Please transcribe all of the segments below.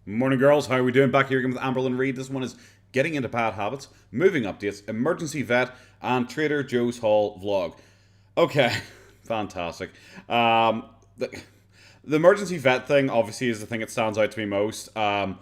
Morning, girls. How are we doing? Back here again with Amberlynn Reid. This one is getting into bad habits, moving updates, emergency vet, and Trader Joe's Haul vlog. Okay, fantastic. The emergency vet thing obviously is the thing that stands out to me most. I'm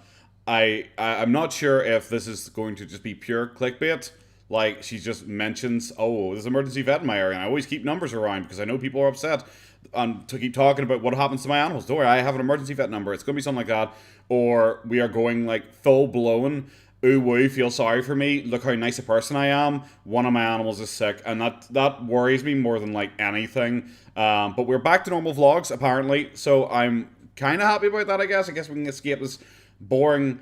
not sure if this is going to just be pure clickbait. Like, she just mentions, oh, there's an emergency vet in my area, and I always keep numbers around because I know people are upset. And to keep talking about what happens to my animals. Don't worry, I have an emergency vet number. It's going to be something like that. Or we are going, like, full-blown, ooh, woo, feel sorry for me. Look how nice a person I am. One of my animals is sick. And that worries me more than, like, anything. But we're back to normal vlogs, apparently. So I'm kind of happy about that, I guess. I guess we can escape this boring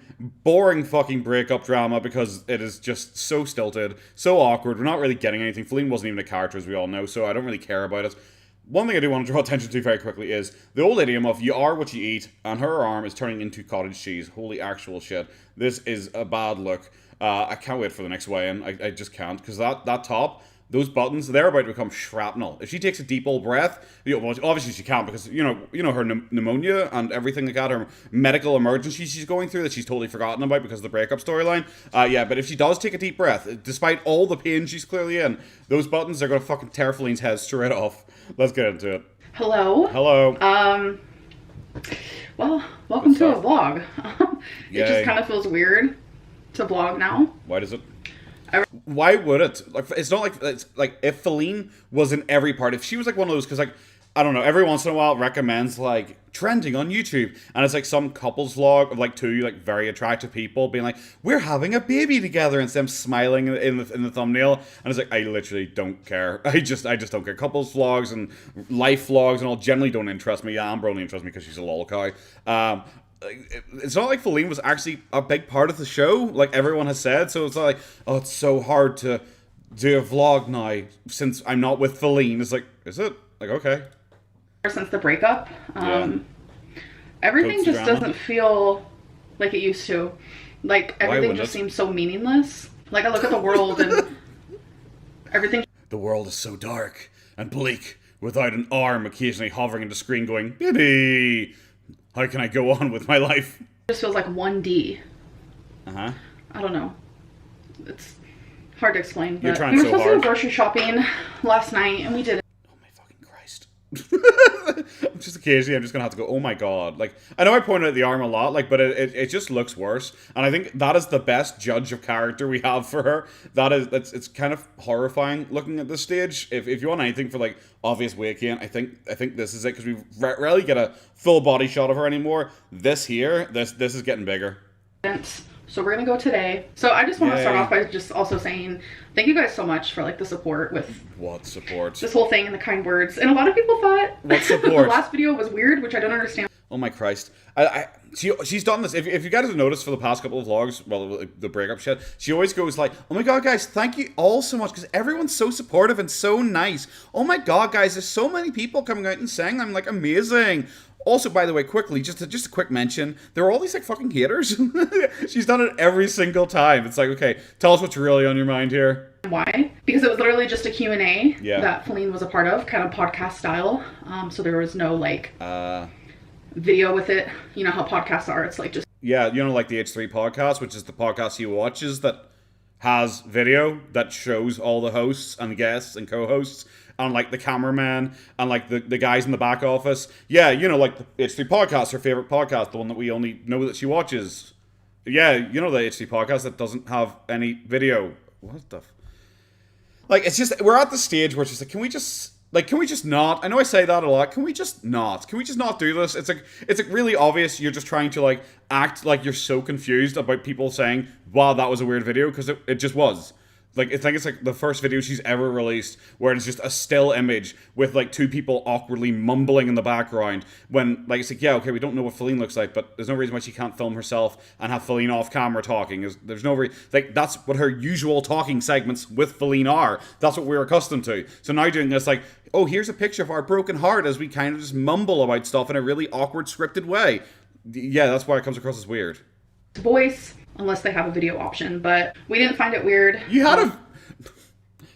fucking breakup drama because it is just so stilted, so awkward. We're not really getting anything. Feline wasn't even a character, as we all know, so I don't really care about it. One thing I do want to draw attention to very quickly is the old idiom of you are what you eat, and her arm is turning into cottage cheese. Holy actual shit. This is a bad look. I can't wait for the next weigh-in. I just can't, because that top, those buttons, they're about to become shrapnel. If she takes a deep old breath, well, obviously she can't, because, you know her pneumonia and everything like that, her medical emergency she's going through that she's totally forgotten about because of the breakup storyline. Yeah, but if she does take a deep breath, despite all the pain she's clearly in, those buttons are going to fucking tear Feline's head straight off. Let's get into it. Hello. Hello. Well, welcome to a vlog. It just kind of feels weird to vlog now. Why does it? Why would it? Like, it's not like it's like if Feline was in every part. If she was like one of those, because like I don't know, every once in a while it recommends like trending on YouTube, and it's like some couples vlog of like two like very attractive people being like, we're having a baby together, and it's them smiling in the thumbnail, and it's like I literally don't care. I just don't care. Couples vlogs and life vlogs and all generally don't interest me. Yeah, Amber only interests me because she's a lol cow. It's not like Feline was actually a big part of the show, like everyone has said. So it's not like, oh, it's so hard to do a vlog now since I'm not with Feline. It's like, is it? Like, okay. Since the breakup, everything just doesn't feel like it used to. Like, everything just seems so meaningless. Like, I look at the world and everything. The world is so dark and bleak without an arm occasionally hovering in the screen going, baby, how can I go on with my life? It just feels like 1D. Uh-huh. I don't know. It's hard to explain. You're but trying we were so supposed hard. to go grocery shopping last night, and we did it. Oh my fucking Christ. Just occasionally I'm just gonna have to go, oh my god. Like, I know I pointed at the arm a lot, like, but it just looks worse. And I think that is the best judge of character we have for her. It's kind of horrifying looking at this stage. If you want anything for like obvious weight gain, I think this is it, because we rarely get a full body shot of her anymore. This is getting bigger. So we're gonna go today. So I just want to start off by just also saying thank you guys so much for like the support with what support, this whole thing and the kind words. And a lot of people thought what support the last video was weird, which I don't understand. Oh my Christ. She's done this. If you guys have noticed for the past couple of vlogs, well, the breakup shit, she always goes like, oh my god, guys, thank you all so much, because everyone's so supportive and so nice. Oh my god, guys, there's so many people coming out and saying I'm like amazing. Also, by the way, quickly, just a quick mention, there are all these like fucking haters. She's done it every single time. It's like, okay, tell us what's really on your mind here. Why? Because it was literally just a Q&A yeah. that Feline was a part of, kind of podcast style. So there was no like video with it. You know how podcasts are. It's like just... Yeah, you know, like the H3 podcast, which is the podcast he watches that has video that shows all the hosts and guests and co-hosts, and like the cameraman and like the guys in the back office. Yeah, you know, like the H3 podcast, her favorite podcast, the one that we only know that she watches. Yeah, you know, the H3 podcast that doesn't have any video. What the like, it's just, we're at the stage where it's just like, can we just not? I know I say that a lot. Can we just not do this? It's like really obvious you're just trying to like act like you're so confused about people saying, wow, that was a weird video, because it just was. Like, I think it's like the first video she's ever released where it's just a still image with like two people awkwardly mumbling in the background, when like it's like, yeah, okay, we don't know what Feline looks like, but there's no reason why she can't film herself and have Feline off camera talking. There's no reason, like, that's what her usual talking segments with Feline are. That's what we're accustomed to. So now doing this, like, oh, here's a picture of our broken heart as we kind of just mumble about stuff in a really awkward scripted way. Yeah, that's why it comes across as weird. Voice, unless they have a video option, but we didn't find it weird. You had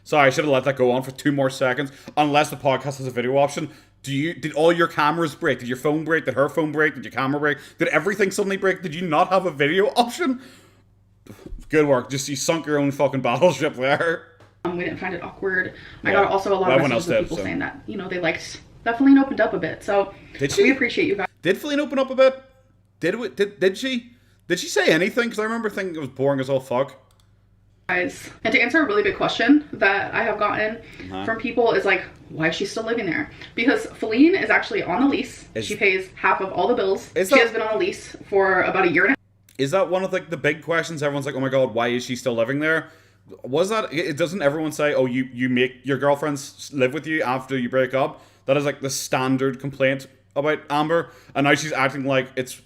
Sorry, I should have let that go on for 2 more seconds. Unless the podcast has a video option. Did all your cameras break? Did your phone break? Did her phone break? Did your camera break? Did everything suddenly break? Did you not have a video option? Good work. Just you sunk your own fucking battleship there. We didn't find it awkward. I got also a lot of messages of people saying that, they liked that Feline opened up a bit. So we appreciate you guys. Did Feline open up a bit? Did she? Did she say anything? Because I remember thinking it was boring as all fuck. And to answer a really big question that I have gotten from people is like, why is she still living there? Because Feline is actually on the lease. She pays half of all the bills. She has been on a lease for about a year and a half. Is that one of the big questions? Everyone's like, oh my god, why is she still living there? Was that, it doesn't everyone say, oh, you make your girlfriends live with you after you break up? That is like the standard complaint about Amber. And now she's acting like it's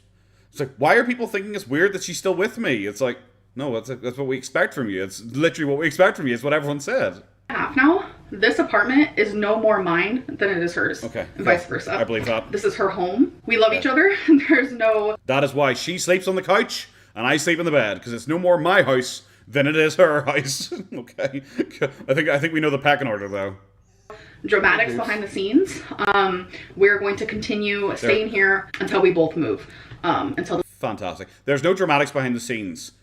like, why are people thinking it's weird that she's still with me? It's like, no, that's what we expect from you. It's literally what we expect from you. It's what everyone said. Now, this apartment is no more mine than it is hers. Okay. And vice versa. I believe that. This is her home. We love each other. There's no... That is why she sleeps on the couch and I sleep in the bed. Because it's no more my house than it is her house. Okay. I think we know the pecking order, though. Dramatics behind the scenes. We're going to continue staying here until we both move. Fantastic. There's no dramatics behind the scenes.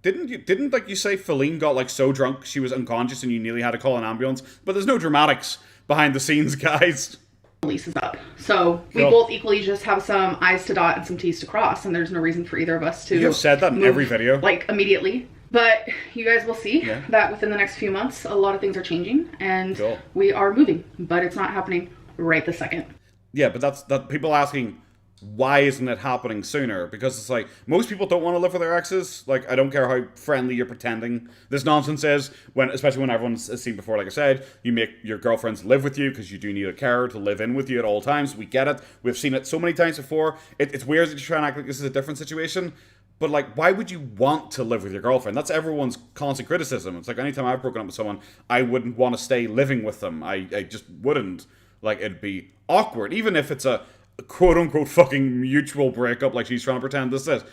Didn't like you say Feline got like so drunk she was unconscious and you nearly had to call an ambulance? But there's no dramatics behind the scenes, guys. Lease is up. So we both equally just have some I's to dot and some T's to cross, and there's no reason for either of us to You've said that in every video. Like immediately. But you guys will see that within the next few months a lot of things are changing and we are moving. But it's not happening right this second. Yeah, but that's people asking, why isn't it happening sooner? Because it's like, most people don't want to live with their exes. Like, I don't care how friendly you're pretending this nonsense is, especially when everyone's seen before, like I said, you make your girlfriends live with you because you do need a carer to live in with you at all times. We get it. We've seen it so many times before. It's weird that you try and act like this is a different situation. But, like, why would you want to live with your girlfriend? That's everyone's constant criticism. It's like, anytime I've broken up with someone, I wouldn't want to stay living with them. I just wouldn't. Like, it'd be awkward. Even if it's a quote-unquote fucking mutual breakup like she's trying to pretend this is.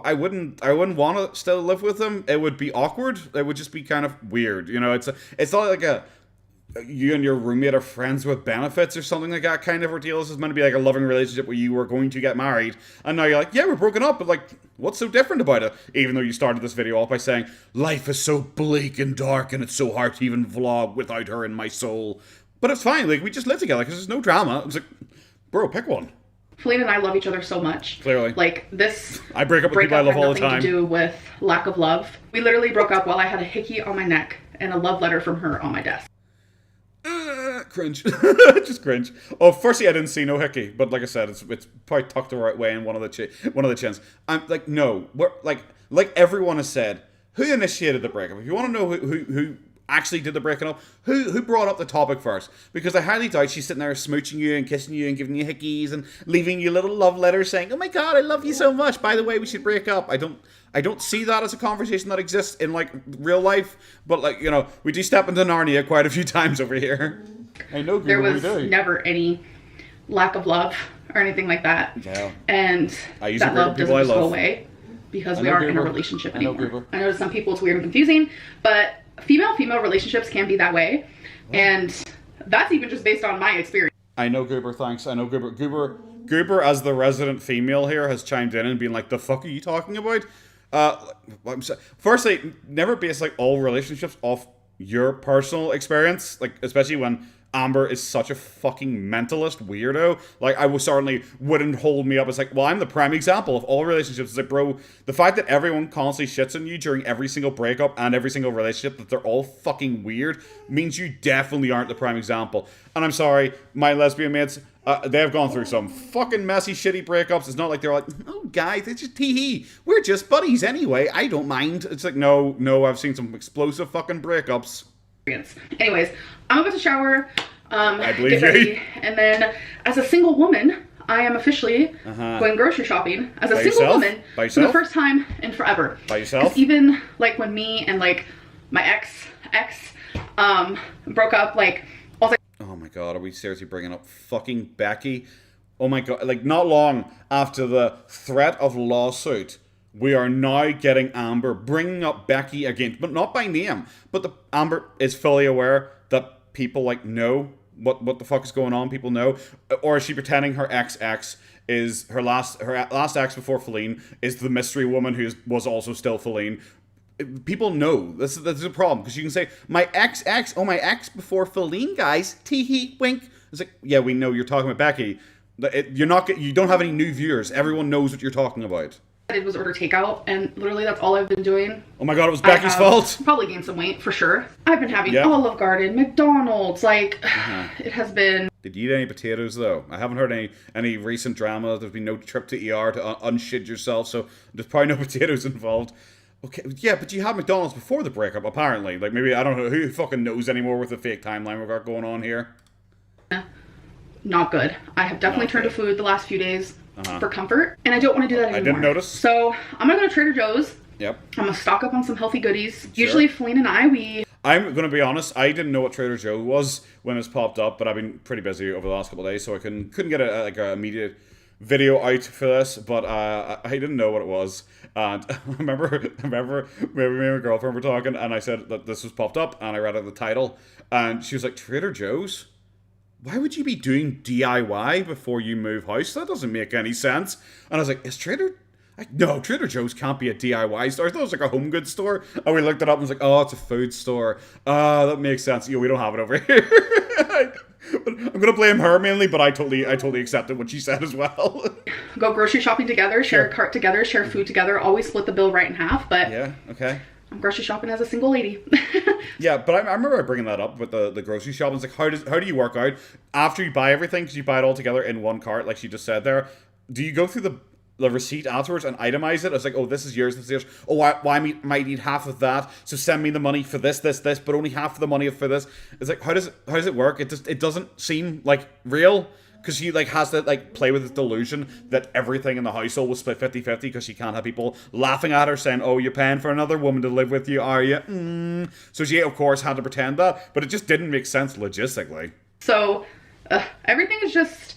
I wouldn't want to still live with them. It would be awkward. It would just be kind of weird. It's not like you and your roommate are friends with benefits or something like that kind of ordeal. This is meant to be like a loving relationship where you were going to get married, and now you're like, yeah, we're broken up, but like, what's so different about it? Even though you started this video off by saying, life is so bleak and dark and it's so hard to even vlog without her in my soul. But it's fine, like, we just live together because there's no drama. It's like, bro, pick one. Feline and I love each other so much. Clearly. Like, this I break up with people I love all the time. Had nothing to do with lack of love. We literally broke up while I had a hickey on my neck and a love letter from her on my desk. Cringe. Just cringe. Oh, firstly, I didn't see no hickey, but like I said, it's probably tucked the right way in one of the chins. I'm like, no, we're like everyone has said, who initiated the breakup? If you want to know who actually did the breaking up, who brought up the topic first? Because I highly doubt she's sitting there smooching you and kissing you and giving you hickeys and leaving you little love letters saying, oh my god, I love you so much, by the way, we should break up. I don't see that as a conversation that exists in like real life, but like, we do step into Narnia quite a few times over here. I know there was never any lack of love or anything like that. Yeah. And that love doesn't just go away because we aren't in a relationship anymore. I know to some people it's weird and confusing, but female relationships can be that way, and that's even just based on my experience. I know Goober, thanks. I know Goober. Goober, as the resident female here, has chimed in and been like, the fuck are you talking about? Firstly, never base like all relationships off your personal experience, like especially when Amber is such a fucking mentalist weirdo. Like, I certainly wouldn't hold me up as like, well, I'm the prime example of all relationships. It's like, bro, the fact that everyone constantly shits on you during every single breakup and every single relationship, that they're all fucking weird, means you definitely aren't the prime example. And I'm sorry, my lesbian mates, they have gone through some fucking messy, shitty breakups. It's not like they're like, oh, guys, it's just tee-hee. We're just buddies anyway. I don't mind. It's like, no, I've seen some explosive fucking breakups. Anyways, I'm about to shower, I believe get ready, and then as a single woman, I am officially going grocery shopping as a single woman for the first time in forever. By yourself? Even like when me and like my ex broke up, like I was like, oh my god, are we seriously bringing up fucking Becky? Oh my god, like not long after the threat of lawsuit, we are now getting Amber bringing up Becky again, but not by name. But Amber is fully aware that people like know what the fuck is going on. People know, or is she pretending her ex is her last ex before Feline is the mystery woman who was also still Feline? People know this is a problem because you can say my ex my ex before Feline, guys. Tee hee wink. It's like, yeah, we know you're talking about Becky. You don't have any new viewers. Everyone knows what you're talking about. I did was order takeout, and literally that's all I've been doing. Oh my god, it was Becky's fault. Probably gained some weight for sure. I've been having Olive Garden, McDonald's, like it has been. Did you eat any potatoes though? I haven't heard any recent drama. There's been no trip to ER to unshit yourself, so there's probably no potatoes involved. Okay, yeah, but you had McDonald's before the breakup, apparently. Like maybe I don't know who fucking knows anymore with the fake timeline we've got going on here. Not good. I have definitely turned to food the last few days. For comfort, and I don't want to do that anymore. I didn't notice. So I'm gonna go to Trader Joe's. Yep. I'm gonna stock up on some healthy goodies. Sure. Usually Feline and I'm gonna be honest, I didn't know what Trader Joe was when it's popped up, but I've been pretty busy over the last couple of days, so I couldn't get an immediate video out for this, but I didn't know what it was. And I remember me and my girlfriend were talking, and I said that this was popped up, and I read out the title, and she was like, Trader Joe's? Why would you be doing DIY before you move house? That doesn't make any sense. And I was like, no, Trader Joe's can't be a DIY store. I thought it was like a home goods store. And we looked it up and was like, oh, it's a food store. That makes sense. We don't have it over here. I'm going to blame her mainly, but I totally accepted what she said as well. Go grocery shopping together, share a cart together, share food together, always split the bill right in half. But yeah, okay. I'm grocery shopping as a single lady. Yeah, but I remember bringing that up with the grocery shopping. It's like, how do you work out after you buy everything? Because you buy it all together in one cart, like she just said there. Do you go through the receipt afterwards and itemize it? It's like, oh, this is yours, this is yours. Oh, I might need half of that, so send me the money for this, but only half of the money for this. It's like, how does it work? It doesn't seem like real. Because she has to play with this delusion that everything in the household was split 50-50 because she can't have people laughing at her saying, oh, you're paying for another woman to live with you, are you? So she, of course, had to pretend that, but it just didn't make sense logistically. So everything is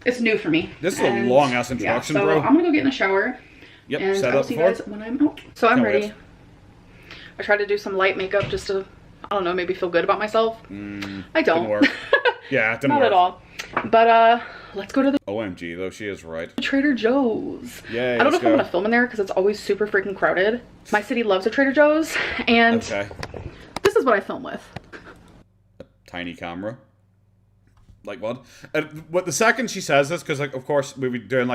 it's new for me. This is a long-ass introduction, so bro. I'm going to go get in the shower. Yep, and I'll see you guys when I'm out. So I'm ready. I tried to do some light makeup just to, I don't know, maybe feel good about myself. I don't. Didn't work. Yeah, it didn't work. Not at all. But let's go to the OMG, though, she is right. Trader Joe's. Yeah, I don't know if I'm gonna film in there because it's always super freaking crowded. My city loves a Trader Joe's, and this is what I film with. A tiny camera. Like what? What the second she says this, because of course we'll be doing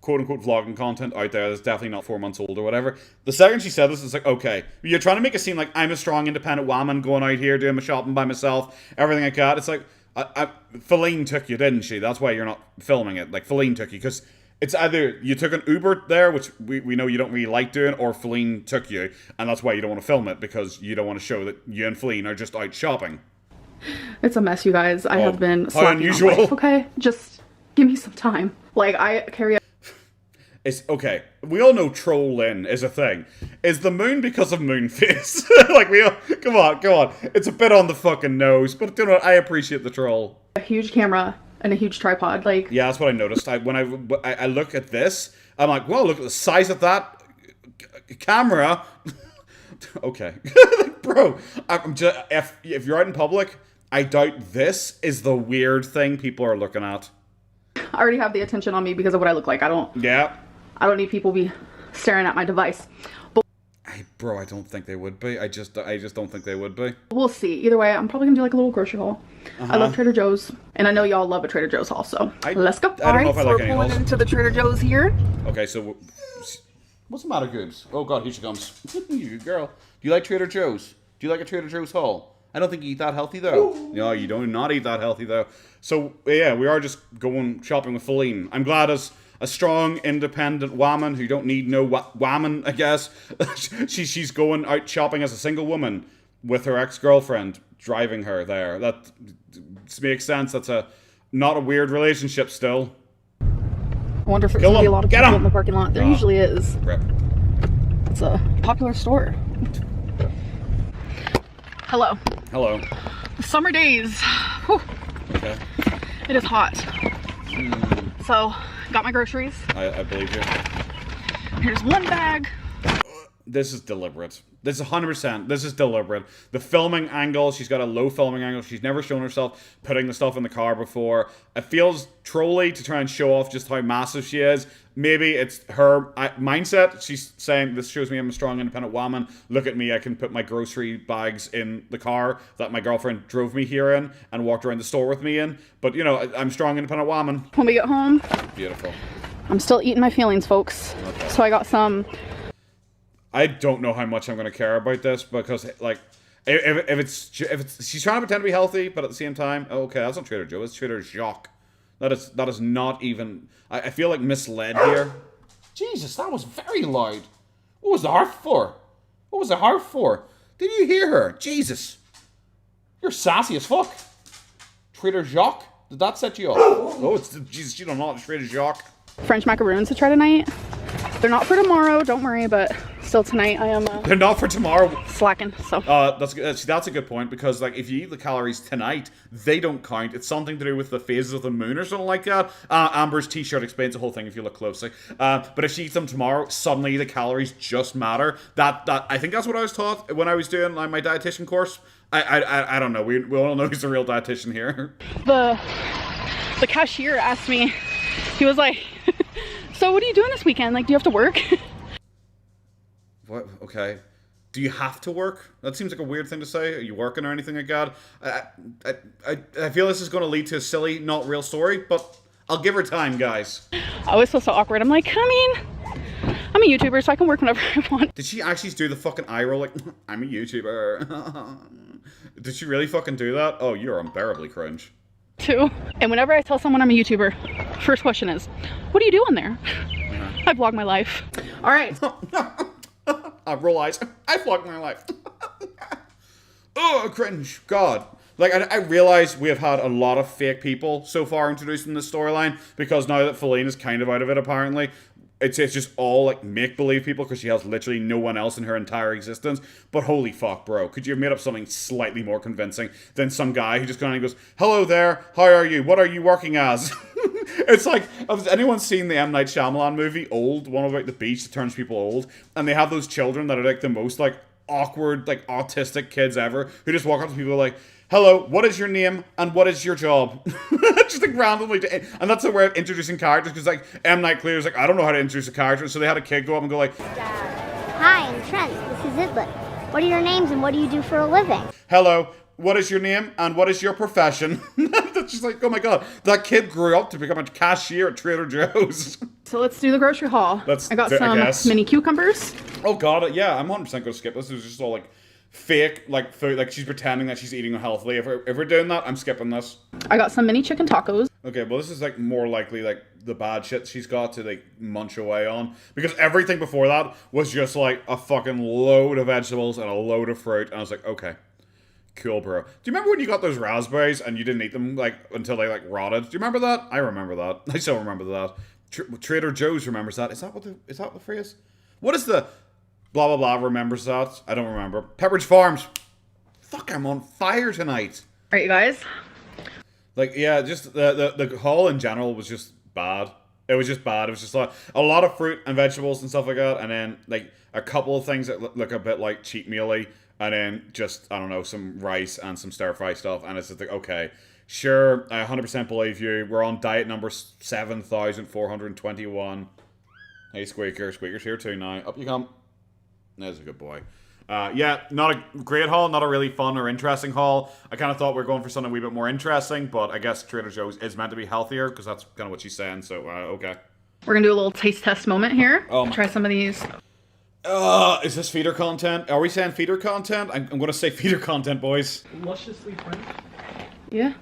quote unquote vlogging content out there that's definitely not 4 months old or whatever. The second she said this, it's like, okay, you're trying to make it seem like I'm a strong independent woman going out here doing my shopping by myself, everything like that. It's like, Feline took you, didn't she? That's why you're not filming it. Feline took you, because it's either you took an Uber there, which we know you don't really like doing, or Feline took you, and that's why you don't want to film it, because you don't want to show that you and Feline are just out shopping. It's a mess, you guys. I have been how unusual. Life, okay, just give me some time. I carry. It's okay. We all know trolling is a thing. Is the moon because of moon face? Come on. It's a bit on the fucking nose, but you know what? I appreciate the troll. A huge camera and a huge tripod, Yeah, that's what I noticed. When I look at this, I'm like, whoa, look at the size of that camera. Okay, bro. I'm just if you're out in public, I doubt this is the weird thing people are looking at. I already have the attention on me because of what I look like. I don't need people be staring at my device. But bro, I don't think they would be. I just don't think they would be. We'll see. Either way, I'm probably gonna do a little grocery haul. I love Trader Joe's, and I know y'all love a Trader Joe's haul, so let's go. I don't know if I like any we're pulling into the Trader Joe's here. Okay, so what's the matter, Goobs? Oh god, here she comes. You girl. Do you like Trader Joe's? Do you like a Trader Joe's haul? I don't think you eat that healthy though. No, you do not eat that healthy though. So yeah, we are just going shopping with Feline. I'm glad as a strong, independent woman who don't need no woman, I guess. she's going out shopping as a single woman with her ex-girlfriend driving her there. That makes sense. That's not a weird relationship still. I wonder if there's gonna be a lot of people in the parking lot. There usually is. Rip. It's a popular store. Hello. Hello. Summer days. Whew. Okay. It is hot. So, got my groceries. I believe you. Here's one bag. This is deliberate. This is 100%. This is deliberate. The filming angle, she's got a low filming angle. She's never shown herself putting the stuff in the car before. It feels trolly to try and show off just how massive she is. Maybe it's her mindset. She's saying, this shows me I'm a strong, independent woman. Look at me, I can put my grocery bags in the car that my girlfriend drove me here in and walked around the store with me in. But, you know, I'm a strong, independent woman. When we get home, beautiful. I'm still eating my feelings, folks. Okay. So I got some... I don't know how much I'm going to care about this because, like, if it's she's trying to pretend to be healthy, but at the same time, okay, that's not Trader Joe, it's Trader Jacques. That is not even. I feel like misled here. Jesus, that was very loud. What was the harp for? What was the harp for? Did you hear her? Jesus, you're sassy as fuck. Trader Jacques, did that set you off? Oh, it's Jesus. You don't know it's Trader Jacques. French macaroons to try tonight. They're not for tomorrow, don't worry, but still tonight I am... They're not for tomorrow. Slacking, so... That's a good point, because like if you eat the calories tonight, they don't count. It's something to do with the phases of the moon or something like that. Amber's t-shirt explains the whole thing if you look closely. But if she eats them tomorrow, suddenly the calories just matter. That I think that's what I was taught when I was doing like, my dietitian course. I don't know. We all know who's the real dietitian here. The cashier asked me, he was like... So what are you doing this weekend? Like, do you have to work? What? Okay. Do you have to work? That seems like a weird thing to say. Are you working or anything like that? I feel this is going to lead to a silly, not real story, but I'll give her time, guys. I always feel so awkward. I'm like, I mean, I'm a YouTuber, so I can work whenever I want. Did she actually do the fucking eye roll like, I'm a YouTuber? Did she really fucking do that? Oh, you're unbearably cringe. Too. And whenever I tell someone I'm a YouTuber, first question is, what are you doing there? Yeah. I vlog my life. All right. I realize I vlog my life. Oh, cringe. God. Like, I realize we have had a lot of fake people so far introduced in this storyline, because now that Feline is kind of out of it, apparently, it's just all, like, make-believe people, because she has literally no one else in her entire existence. But holy fuck, bro. Could you have made up something slightly more convincing than some guy who just kind of goes, hello there, how are you, what are you working as? It's like, has anyone seen the M. Night Shyamalan movie, Old, one about the beach that turns people old? And they have those children that are, like, the most, like, awkward, like, autistic kids ever, who just walk up to people like, hello, what is your name and what is your job? Just like randomly, and that's a way of introducing characters, because like M. Night Clear's like, I don't know how to introduce a character, so they had a kid go up and go like, hi, I'm Trent, this is Idlet. What are your names and what do you do for a living? Hello, what is your name and what is your profession? That's just like, oh my god, that kid grew up to become a cashier at Trader Joe's. So let's do the grocery haul. I got some mini cucumbers. Oh god, yeah, I'm 100% going to skip this. It was just all like fake, like food, like she's pretending that she's eating healthily. If we're doing that, I'm skipping this. I got some mini chicken tacos. Okay, well this is like more likely like the bad shit she's got to like munch away on, because everything before that was just like a fucking load of vegetables and a load of fruit, and I was like, okay, cool, bro. Do you remember when you got those raspberries and you didn't eat them like until they like rotted? Do you remember that? I remember that. I still remember that. Trader Joe's remembers that. Is that the phrase? What is the blah blah blah remembers that? I don't remember. Pepperidge Farms. Fuck, I'm on fire tonight. Alright, you guys. Like, yeah, just the haul in general was just bad. It was just bad. It was just like a lot of fruit and vegetables and stuff like that, and then like a couple of things that look a bit like cheat mealy, and then just, I don't know, some rice and some stir fry stuff, and it's just like, okay, sure, I 100% believe you. We're on diet number 7,421. Hey, Squeaker. Squeaker's here too now. Up you come. There's a good boy. Yeah, not a great haul, not a really fun or interesting haul. I kind of thought we were going for something a wee bit more interesting, but I guess Trader Joe's is meant to be healthier, because that's kind of what she's saying, so okay. We're going to do a little taste test moment here. Oh, try some of these. Is this feeder content? Are we saying feeder content? I'm going to say feeder content, boys. Lusciously French? Yeah,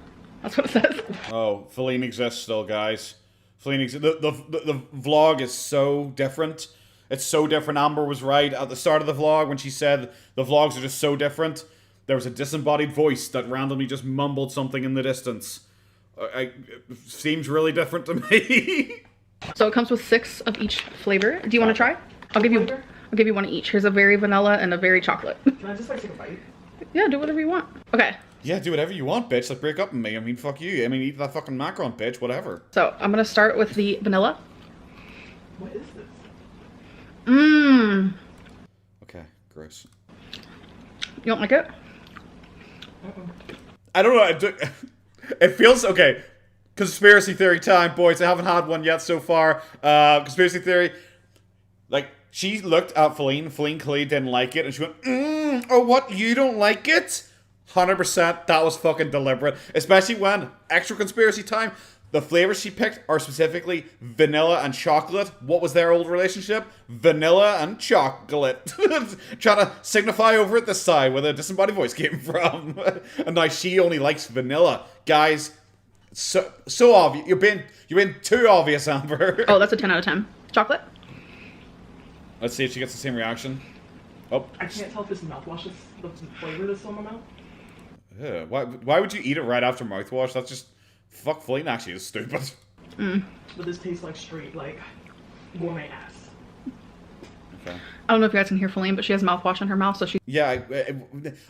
that's what it says. Oh, Feline exists still, guys. Feline exists. The vlog is so different. It's so different. Amber was right at the start of the vlog when she said the vlogs are just so different. There was a disembodied voice that randomly just mumbled something in the distance. It seems really different to me. So it comes with 6 of each flavor. Do you want to try? I'll give you one of each. Here's a very vanilla and a very chocolate. Can I just like take a bite? Yeah, do whatever you want. Okay. Yeah, do whatever you want, bitch. Like, break up with me. I mean, fuck you. I mean, eat that fucking macaron, bitch. Whatever. So I'm gonna start with the vanilla. What is this? Mmm. Okay, gross. You don't like it? I don't know. It feels okay. Conspiracy theory time, boys. I haven't had one yet so far. Conspiracy theory. Like, she looked at Feline. Feline clearly didn't like it. And she went, oh, what? You don't like it? 100%. That was fucking deliberate. Especially when, extra conspiracy time, the flavors she picked are specifically vanilla and chocolate. What was their old relationship? Vanilla and chocolate. Trying to signify over at this side where the disembodied voice came from. And now she only likes vanilla. Guys, so obvious. You're being too obvious, Amber. Oh, that's a 10 out of 10. Chocolate? Let's see if she gets the same reaction. Oh. I can't tell if this mouthwash is the flavor that's on my mouth. Yeah, why would you eat it right after mouthwash? That's just... Fuck, Feline actually is stupid. But this tastes like straight, like, gourmet ass. Okay. I don't know if you guys can hear Feline, but she has mouthwash in her mouth, so she... Yeah,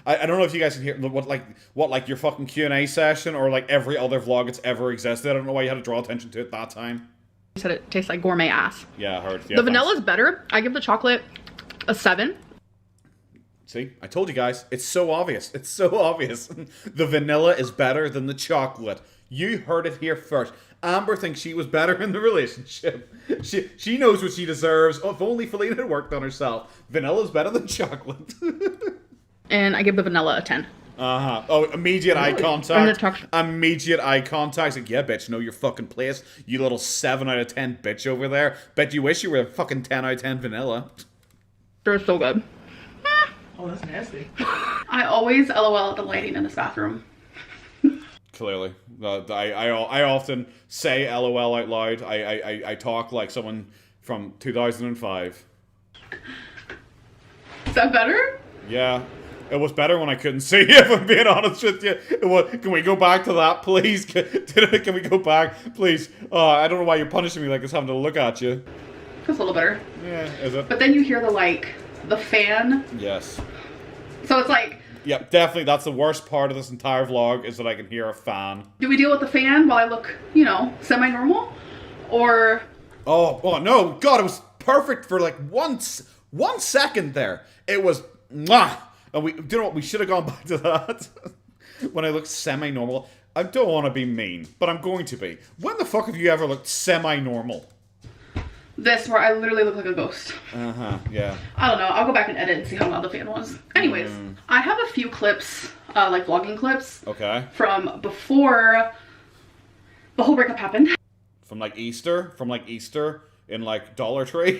I don't know if you guys can hear what your fucking Q&A session or like every other vlog that's ever existed. I don't know why you had to draw attention to it that time. She said it tastes like gourmet ass. Yeah, I heard. Yeah, the vanilla's better. I give the chocolate a 7. See, I told you guys, it's so obvious. It's so obvious. The vanilla is better than the chocolate. You heard it here first. Amber thinks she was better in the relationship. She knows what she deserves. Oh, if only Feline had worked on herself. Vanilla's better than chocolate. And I give the vanilla a 10. Uh-huh. Oh, immediate eye contact. Immediate eye contact. Like, yeah, bitch, know your fucking place. You little 7 out of 10 bitch over there. Bet you wish you were a fucking 10 out of 10 vanilla. They're so good. Oh, that's nasty. I always LOL at the lighting in this bathroom. Clearly. I often say LOL out loud. I talk like someone from 2005. Is that better? Yeah. It was better when I couldn't see you, if I'm being honest with you. Can we go back to that, please? Can we go back, please? I don't know why you're punishing me like this, having to look at you. It's a little better. Yeah, is it? But then you hear the fan. Yes. So it's like... Yeah, definitely. That's the worst part of this entire vlog, is that I can hear a fan. Do we deal with the fan while I look, semi-normal? Or... Oh, no. God, it was perfect for like 1 second there. It was... Mwah! And you know what? We should have gone back to that. When I looked semi-normal. I don't want to be mean, but I'm going to be. When the fuck have you ever looked semi-normal? This, where I literally look like a ghost. Uh-huh, yeah. I don't know. I'll go back and edit and see how loud the fan was. Anyways, I have a few clips, like vlogging clips. Okay. From before the whole breakup happened. From like Easter? From like Easter in like Dollar Tree?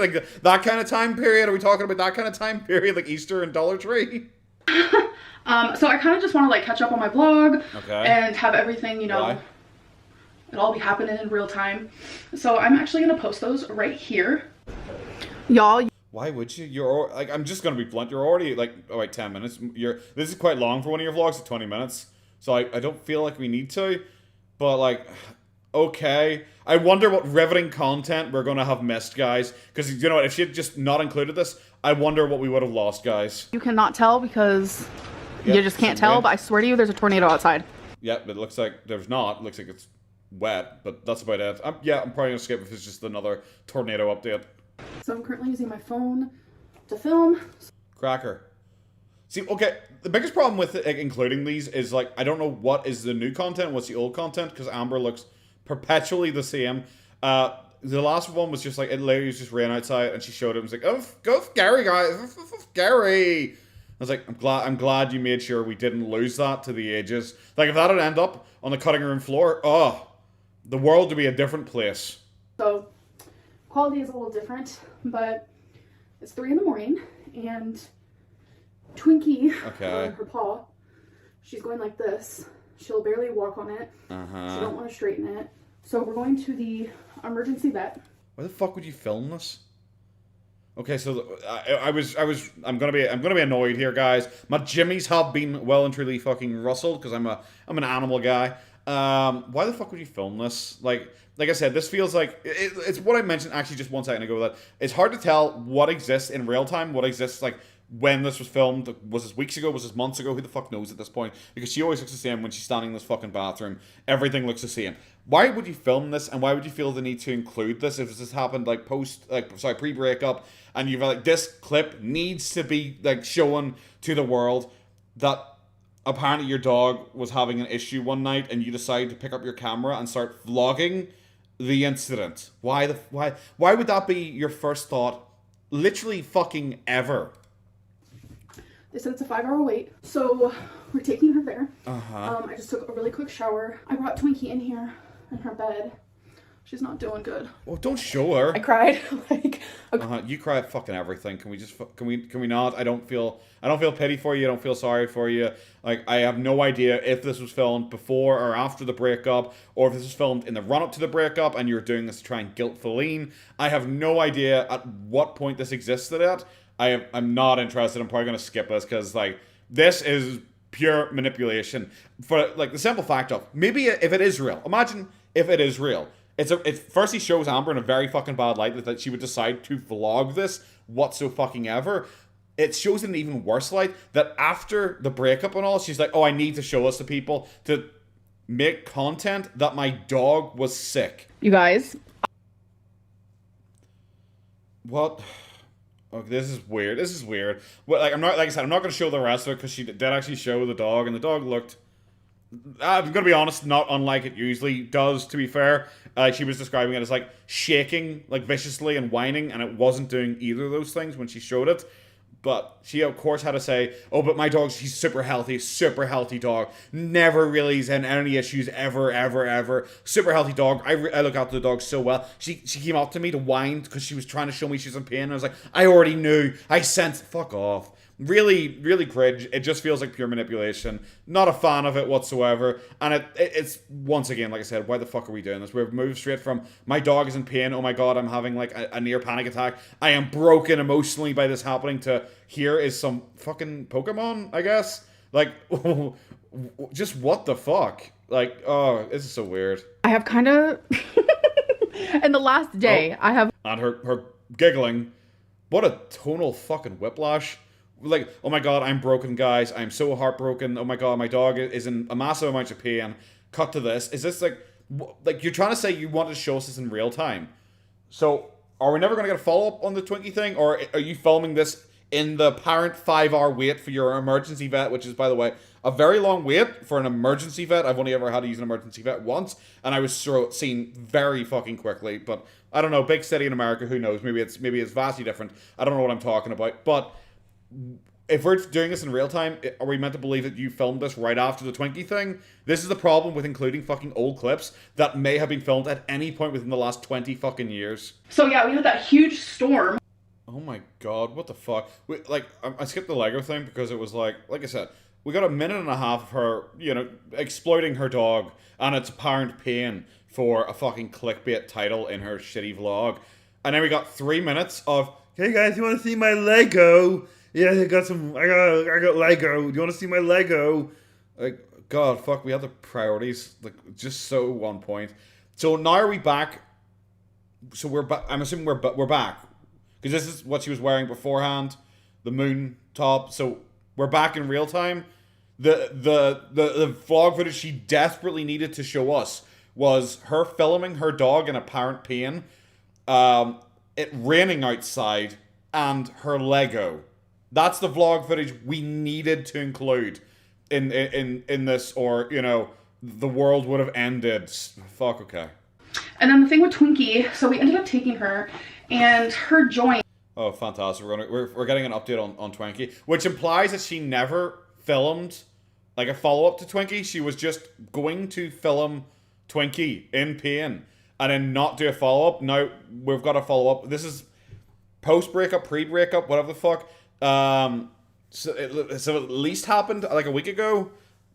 Like that kind of time period? Are we talking about that kind of time period? Like Easter and Dollar Tree? So I kind of just want to like catch up on my vlog. Okay. And have everything, Why? It'll all be happening in real time. So I'm actually going to post those right here. Y'all. Why would you? You're like, I'm just going to be blunt. You're already like, 10 minutes. This is quite long for one of your vlogs, at 20 minutes. So I don't feel like we need to. But like, okay. I wonder what riveting content we're going to have missed, guys. Because you know what? If she had just not included this, I wonder what we would have lost, guys. You cannot tell because you just can't tell. But I swear to you, there's a tornado outside. Yeah, but it looks like there's not. It looks like it's wet, but that's about it. I'm probably gonna skip if it's just another tornado update. So I'm currently using my phone to film. Cracker. See, okay, the biggest problem with including these is like, I don't know what is the new content, what's the old content, because Amber looks perpetually the same. The last one was just like, it literally just ran outside and she showed it and was like, oh, go Gary, guys, Gary. I was like, I'm glad you made sure we didn't lose that to the ages. Like, if that had ended up on the cutting room floor, the world would be a different place. So, quality is a little different, but it's 3 in the morning, and Twinkie, her paw, she's going like this. She'll barely walk on it. She don't want to straighten it. So we're going to the emergency vet. Why the fuck would you film this? Okay, so I'm gonna be annoyed here, guys. My jimmies have been well and truly fucking rustled because I'm an animal guy. Why the fuck would you film this? Like, like I said, this feels like it's what I mentioned actually just 1 second ago. That it's hard to tell what exists in real time, what exists like when this was filmed. Was this weeks ago? Was this months ago? Who the fuck knows at this point? Because she always looks the same when she's standing in this fucking bathroom. Everything looks the same. Why would you film this, and why would you feel the need to include this if this happened like pre-breakup, and you've like this clip needs to be like shown to the world that apparently your dog was having an issue one night, and you decide to pick up your camera and start vlogging the incident. Why would that be your first thought? Literally fucking ever. They said it's a 5-hour wait, so we're taking her there. I just took a really quick shower. I brought Twinkie in here in her bed. She's not doing good. Well, don't show her. I cried. Like, you cry at fucking everything. Can we not? I don't feel pity for you. I don't feel sorry for you. Like, I have no idea if this was filmed before or after the breakup, or if this was filmed in the run up to the breakup and you're doing this to try and guilt Feline. I have no idea at what point this existed at. I'm not interested. I'm probably gonna skip this because like this is pure manipulation. For like the simple fact of maybe if it is real. Imagine if it is real. It firstly shows Amber in a very fucking bad light that she would decide to vlog this whatsoever. It shows in an even worse light that after the breakup and all, she's like, oh, I need to show this to people to make content that my dog was sick. you guys. What? Okay, this is weird. Well, like I'm not going to show the rest of it because she did actually show the dog, and the dog looked, I'm going to be honest, not unlike it usually does, to be fair. She was describing it as like shaking like viciously and whining, and it wasn't doing either of those things when she showed it. But she, of course, had to say, oh, but my dog, she's super healthy dog. Never really has had any issues ever. Super healthy dog. I look after the dog so well. She came up to me to whine because she was trying to show me she was in pain. And I was like, I already knew. I sensed. Fuck off. Really, really cringe. It just feels like pure manipulation. Not a fan of it whatsoever. And it's, once again, like I said, why the fuck are we doing this? We've moved straight from, my dog is in pain, oh my god, I'm having like a near panic attack, I am broken emotionally by this happening, to here is some fucking Pokemon, I guess? Like, just what the fuck? Like, oh, this is so weird. I have kind of... in the last day, I have... And her giggling. What a tonal fucking whiplash. Like, oh my god, I'm broken, guys. I'm so heartbroken. Oh my god, my dog is in a massive amount of pain. Cut to this. Is this like you're trying to say you want to show us this in real time? So, are we never going to get a follow-up on the Twinkie thing? Or are you filming this in the apparent 5-hour wait for your emergency vet, which is, by the way, a very long wait for an emergency vet. I've only ever had to use an emergency vet once, and I was seen very fucking quickly. But, I don't know, big city in America, who knows? Maybe it's vastly different. I don't know what I'm talking about. But... if we're doing this in real time, are we meant to believe that you filmed this right after the Twinkie thing? This is the problem with including fucking old clips that may have been filmed at any point within the last 20 fucking years. So yeah, we had that huge storm. Oh my god, what the fuck? I skipped the Lego thing because it was like I said, we got a minute and a half of her, exploiting her dog and its apparent pain for a fucking clickbait title in her shitty vlog. And then we got 3 minutes of, hey guys, you want to see my Lego? Yeah, I got Lego. Do you want to see my Lego? Like, god, fuck, we have the priorities, like, just so on point. So now are we back? So we're back. I'm assuming we're back because this is what she was wearing beforehand, the moon top. So we're back in real time. The vlog footage she desperately needed to show us was her filming her dog in apparent pain, it raining outside, and her Lego. That's the vlog footage we needed to include in this, or, the world would have ended. Fuck, okay. And then the thing with Twinkie, so we ended up taking her, and her joint... Oh, fantastic. We're getting an update on Twinkie, which implies that she never filmed, like, a follow-up to Twinkie. She was just going to film Twinkie in pain, and then not do a follow-up. Now, we've got a follow-up. This is post-breakup, pre-breakup, whatever the fuck. So it at least happened like a week ago,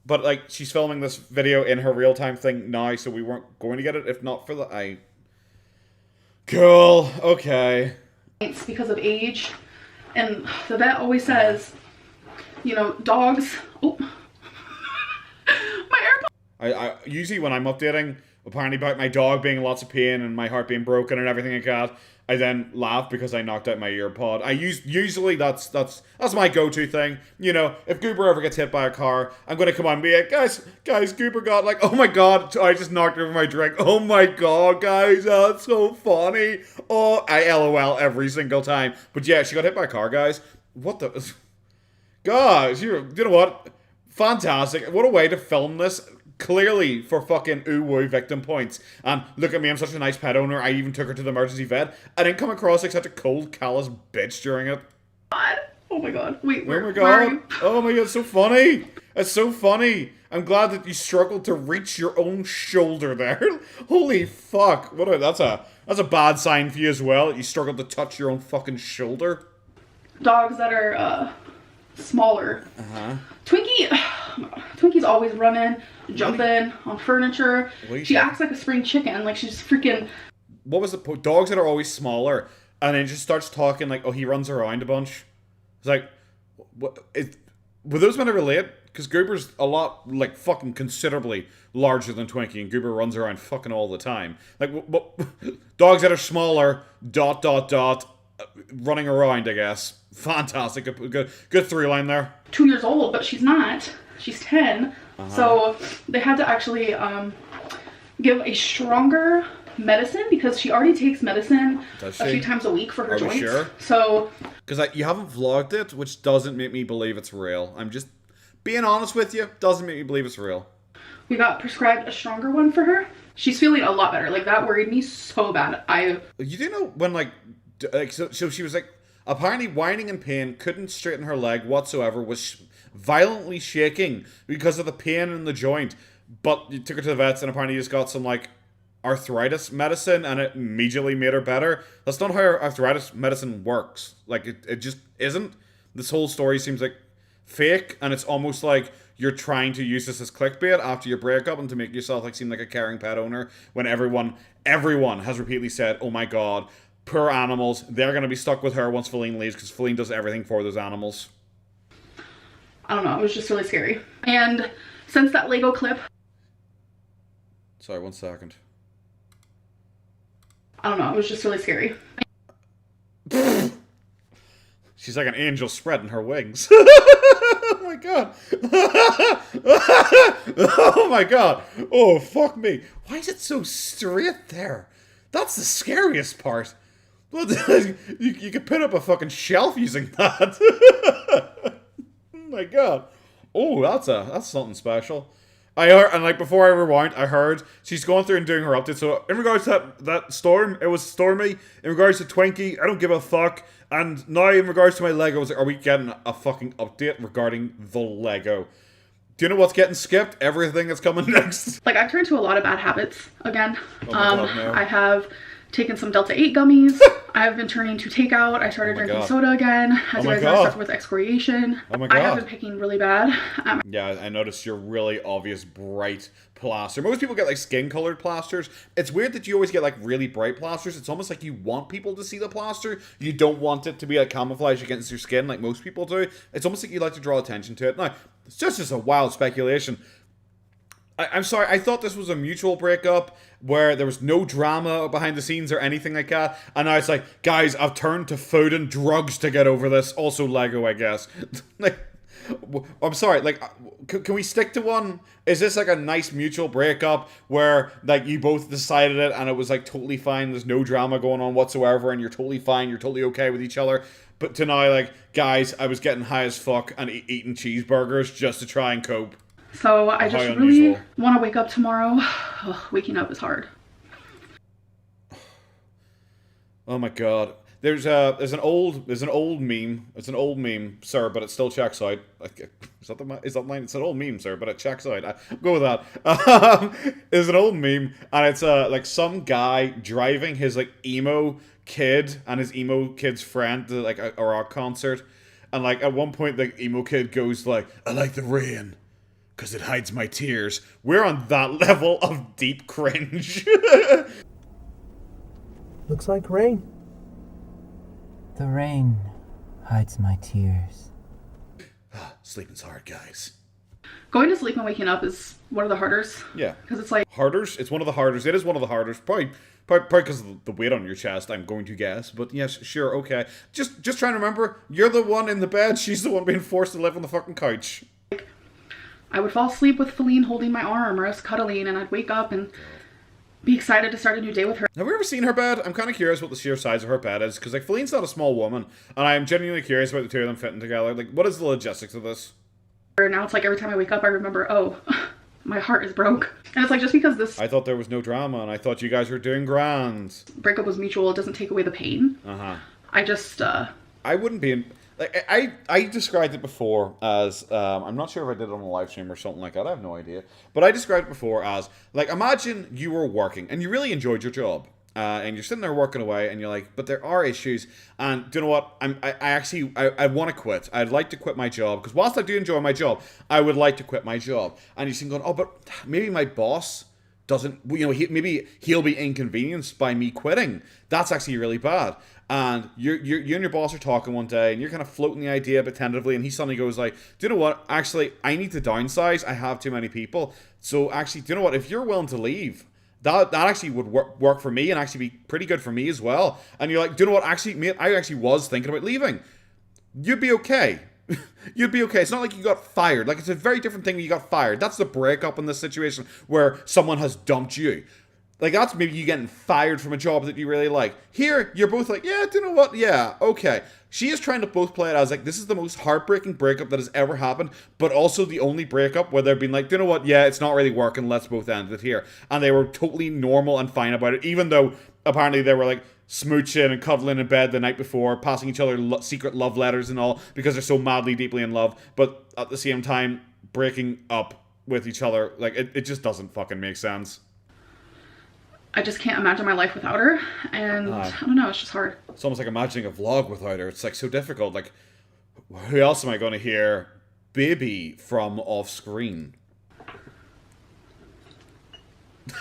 but like she's filming this video in her real-time thing now, so we weren't going to get it if not for the cool, okay. It's because of age, and the vet always says, dogs. Oh, my AirPods. I usually when I'm updating apparently about my dog being in lots of pain and my heart being broken and everything like that, I then laugh because I knocked out my ear pod. Usually that's my go-to thing. You know, if Goober ever gets hit by a car, I'm gonna come on and be like, guys, Goober got like, oh my god, I just knocked over my drink. Oh my god, guys, that's so funny. Oh, I LOL every single time. But yeah, she got hit by a car, guys. What the? Guys, you know what? Fantastic. What a way to film this. Clearly for fucking ooh-woo victim points. And look at me, I'm such a nice pet owner. I even took her to the emergency vet. I didn't come across like such a cold, callous bitch during it. God. Oh my god. Wait, where are you? Oh my god, it's so funny. It's so funny. I'm glad that you struggled to reach your own shoulder there. Holy fuck. That's a bad sign for you as well. You struggled to touch your own fucking shoulder. Dogs that are smaller. Twinkie's always running, jumping on furniture. She acts like a spring chicken, like she's freaking... What was the dogs that are always smaller, and then just starts talking like, oh, he runs around a bunch. It's like, were those meant to relate? Because Goober's a lot, like, fucking considerably larger than Twinkie, and Goober runs around fucking all the time. Like, dogs that are smaller, ... running around, I guess. Fantastic. Good through line there. 2 years old, but she's not. She's 10. So they had to actually give a stronger medicine because she already takes medicine a few times a week for her joints. Sure? So, because you haven't vlogged it, which doesn't make me believe it's real. I'm just being honest with you. Doesn't make me believe it's real. We got prescribed a stronger one for her. She's feeling a lot better. Like, that worried me so bad. You do know when so she was like apparently whining in pain, couldn't straighten her leg whatsoever, was violently shaking because of the pain in the joint. But you took her to the vets and apparently just got some like arthritis medicine and it immediately made her better. That's not how arthritis medicine works. Like it just isn't. This whole story seems like fake, and it's almost like you're trying to use this as clickbait after your breakup and to make yourself like seem like a caring pet owner when everyone has repeatedly said, oh my god, poor animals, they're going to be stuck with her once Feline leaves because Feline does everything for those animals. I don't know, it was just really scary. And since that Lego clip... Sorry, 1 second. I don't know, it was just really scary. She's like an angel spreading her wings. Oh my god. Oh my god. Oh, fuck me. Why is it so straight there? That's the scariest part. You could put up a fucking shelf using that. Oh my god. Oh, that's something special. I heard, and like before I rewind, I heard she's going through and doing her update. So in regards to that storm, it was stormy. In regards to Twinkie, I don't give a fuck. And now in regards to my Legos, are we getting a fucking update regarding the Lego? Do you know what's getting skipped? Everything that's coming next. Like, I've turned to a lot of bad habits again. Oh my God, no. I have taken some Delta 8 gummies. I've been turning to takeout. I started drinking soda again. As you guys know, I suffer with excoriation. Oh my God. I have been picking really bad. Yeah, I noticed your really obvious bright plaster. Most people get like skin colored plasters. It's weird that you always get like really bright plasters. It's almost like you want people to see the plaster. You don't want it to be like camouflage against your skin like most people do. It's almost like you like to draw attention to it. Now, it's just a wild speculation. I'm sorry, I thought this was a mutual breakup where there was no drama behind the scenes or anything like that. And now it's like, guys, I've turned to food and drugs to get over this. Also Lego, I guess. Like, I'm sorry, like, can we stick to one? Is this like a nice mutual breakup where like you both decided it and it was like totally fine, there's no drama going on whatsoever and you're totally fine, you're totally okay with each other? But tonight, like, guys, I was getting high as fuck and eating cheeseburgers just to try and cope. So I just really want to wake up tomorrow. Ugh, waking up is hard. Oh my god. There's an old meme. It's an old meme, sir, but it still checks out. Is that mine? It's an old meme, sir, but it checks out. I'll go with that. It's an old meme, and it's like some guy driving his like emo kid and his emo kid's friend to like a rock concert, and like at one point the emo kid goes like, "I like the rain, 'cause it hides my tears." We're on that level of deep cringe. Looks like rain. The rain hides my tears. Sleeping's hard, guys. Going to sleep and waking up is one of the hardest. Yeah. Because it's like... Harders? It's one of the hardest. It is one of the hardest. Probably because of the weight on your chest, I'm going to guess. But yes, sure, okay. Just trying to remember, you're the one in the bed. She's the one being forced to live on the fucking couch. I would fall asleep with Feline holding my arm or us cuddling, and I'd wake up and be excited to start a new day with her. Have we ever seen her bed? I'm kind of curious what the sheer size of her bed is, because like Feline's not a small woman, and I'm genuinely curious about the two of them fitting together. Like, what is the logistics of this? Now it's like every time I wake up, I remember, oh, my heart is broke. And it's like, just because this... I thought there was no drama, and I thought you guys were doing grand. Breakup was mutual, it doesn't take away the pain. I just... I wouldn't be... Like, I described it before as... I'm not sure if I did it on a live stream or something like that. I have no idea. But I described it before as... Like, imagine you were working, and you really enjoyed your job. And you're sitting there working away, and you're like, but there are issues, and do you know what? I want to quit. I'd like to quit my job, because whilst I do enjoy my job, I would like to quit my job. And you're sitting going, oh, but maybe my boss doesn't, you know, maybe he'll be inconvenienced by me quitting. That's actually really bad. And you and your boss are talking one day, and you're kind of floating the idea a bit tentatively, and he suddenly goes like, do you know what? Actually, I need to downsize. I have too many people. So actually, do you know what? If you're willing to leave, that actually would work for me and actually be pretty good for me as well. And you're like, do you know what? Actually, mate, I actually was thinking about leaving. You'd be okay. You'd be okay. It's not like you got fired. Like, it's a very different thing when you got fired. That's the breakup in this situation where someone has dumped you. Like, that's maybe you getting fired from a job that you really like. Here, you're both like, yeah, do you know what? Yeah, okay. She is trying to both play it as like, this is the most heartbreaking breakup that has ever happened, but also the only breakup where they've been like, do you know what? Yeah, it's not really working. Let's both end it here. And they were totally normal and fine about it, even though apparently they were like smooching and cuddling in bed the night before, passing each other secret love letters and all because they're so madly, deeply in love, but at the same time, breaking up with each other. Like, it just doesn't fucking make sense. I just can't imagine my life without her, and I don't know, it's just hard. It's almost like imagining a vlog without her. It's like so difficult. Like, who else am I going to hear baby from off screen?